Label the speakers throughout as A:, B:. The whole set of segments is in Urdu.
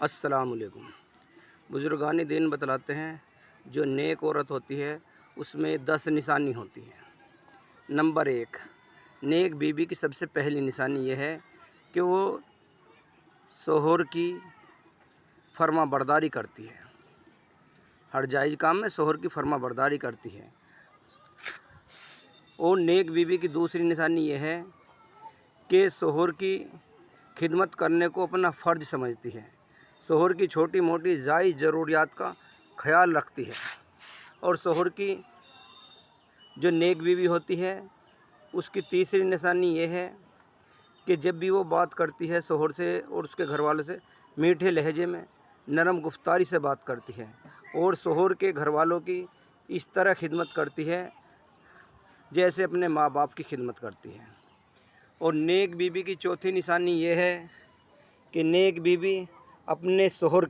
A: السلام علیکم۔ بزرگان دین بتلاتے ہیں جو نیک عورت ہوتی ہے اس میں 10 نشانی ہوتی ہیں۔ نمبر 1، نیک بیوی کی سب سے پہلی نشانی یہ ہے کہ وہ شوہر کی فرما برداری کرتی ہے، ہر جائز کام میں شوہر کی فرما برداری کرتی ہے۔ اور نیک بیوی کی دوسری نشانی یہ ہے کہ شوہر کی خدمت کرنے کو اپنا فرض سمجھتی ہے، شوہر کی چھوٹی موٹی جائز ضروریات کا خیال رکھتی ہے۔ اور شوہر کی جو نیک بیوی ہوتی ہے اس کی تیسری نشانی یہ ہے کہ جب بھی وہ بات کرتی ہے شوہر سے اور اس کے گھر والوں سے میٹھے لہجے میں نرم گفتاری سے بات کرتی ہے، اور شوہر کے گھر والوں کی اس طرح خدمت کرتی ہے جیسے اپنے ماں باپ کی خدمت کرتی ہے۔ اور نیک بیوی کی چوتھی نشانی یہ ہے کہ نیک بیوی اپنے شوہر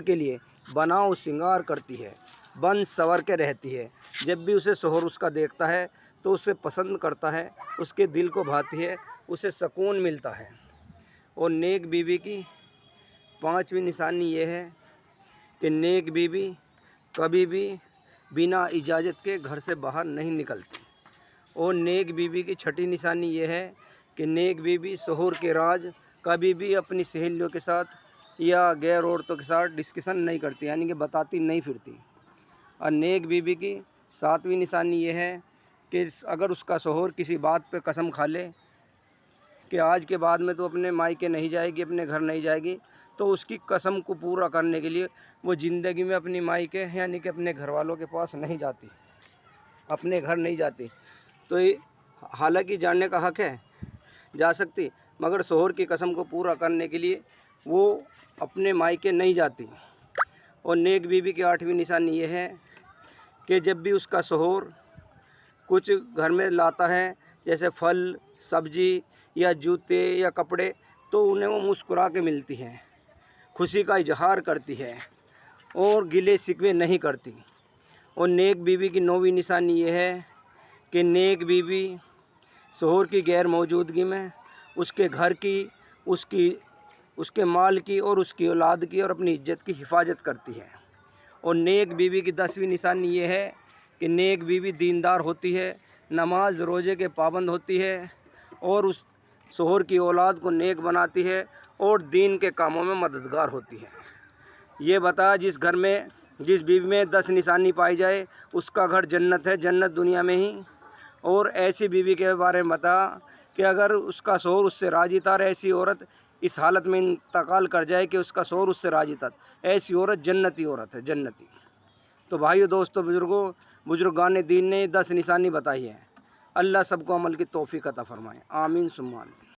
A: کے لیے بناؤ سنگار کرتی ہے، بن سنور کے رہتی ہے۔ جب بھی اسے شوہر اس کا دیکھتا ہے تو اسے پسند کرتا ہے، اس کے دل کو بھاتی ہے، اسے سکون ملتا ہے۔ اور نیک بیوی کی پانچویں نشانی یہ ہے کہ نیک بیوی کبھی بھی بنا اجازت کے گھر سے باہر نہیں نکلتی۔ اور نیک بیوی کی چھٹی نشانی یہ ہے کہ نیک بیوی شوہر کے راز کبھی بھی اپنی سہیلیوں کے ساتھ یا غیر عورتوں کے ساتھ ڈسکشن نہیں کرتی، یعنی کہ بتاتی نہیں پھرتی۔ اور نیک بیوی کی ساتویں نشانی یہ ہے کہ اگر اس کا شوہر کسی بات پہ قسم کھا لے کہ آج کے بعد میں تو اپنے مائکے نہیں جائے گی، اپنے گھر نہیں جائے گی، تو اس کی قسم کو پورا کرنے کے لیے وہ زندگی میں اپنی مائکے یعنی کہ اپنے گھر والوں کے پاس نہیں جاتی، اپنے گھر نہیں جاتی۔ تو حالانکہ جانے کا حق ہے، جا سکتی، مگر شوہر کی قسم کو پورا کرنے کے لیے وہ اپنے مائکے نہیں جاتی۔ اور نیک بیوی کی آٹھویں نشانی یہ ہے کہ جب بھی اس کا شوہر کچھ گھر میں لاتا ہے جیسے پھل، سبزی یا جوتے یا کپڑے، تو انہیں وہ مسکرا کے ملتی ہے، خوشی کا اظہار کرتی ہے اور گلے شکوے نہیں کرتی۔ اور نیک بیوی کی نویں نشانی یہ ہے کہ نیک بیوی شوہر کی غیر موجودگی میں اس کے گھر کی، اس کے مال کی اور اس کی اولاد کی اور اپنی عزت کی حفاظت کرتی ہے۔ اور نیک بیوی کی 10ویں نشانی یہ ہے کہ نیک بیوی دیندار ہوتی ہے، نماز روزے کے پابند ہوتی ہے اور اس شوہر کی اولاد کو نیک بناتی ہے اور دین کے کاموں میں مددگار ہوتی ہے۔ یہ بتا جس بیوی میں 10 نشانی پائی جائے اس کا گھر جنت ہے، جنت دنیا میں ہی۔ اور ایسی بیوی کے بارے میں بتا کہ اگر اس کا شوہر اس سے راضی تھا، ایسی عورت اس حالت میں انتقال کر جائے کہ اس کا شوہر اس سے راضی تھا، ایسی عورت جنتی عورت ہے، جنتی۔ تو بھائیو، دوستو، بزرگوں، بزرگان دین نے 10 نشانی بتائی ہے۔ اللہ سب کو عمل کی توفیق عطا فرمائے، آمین ثم آمین۔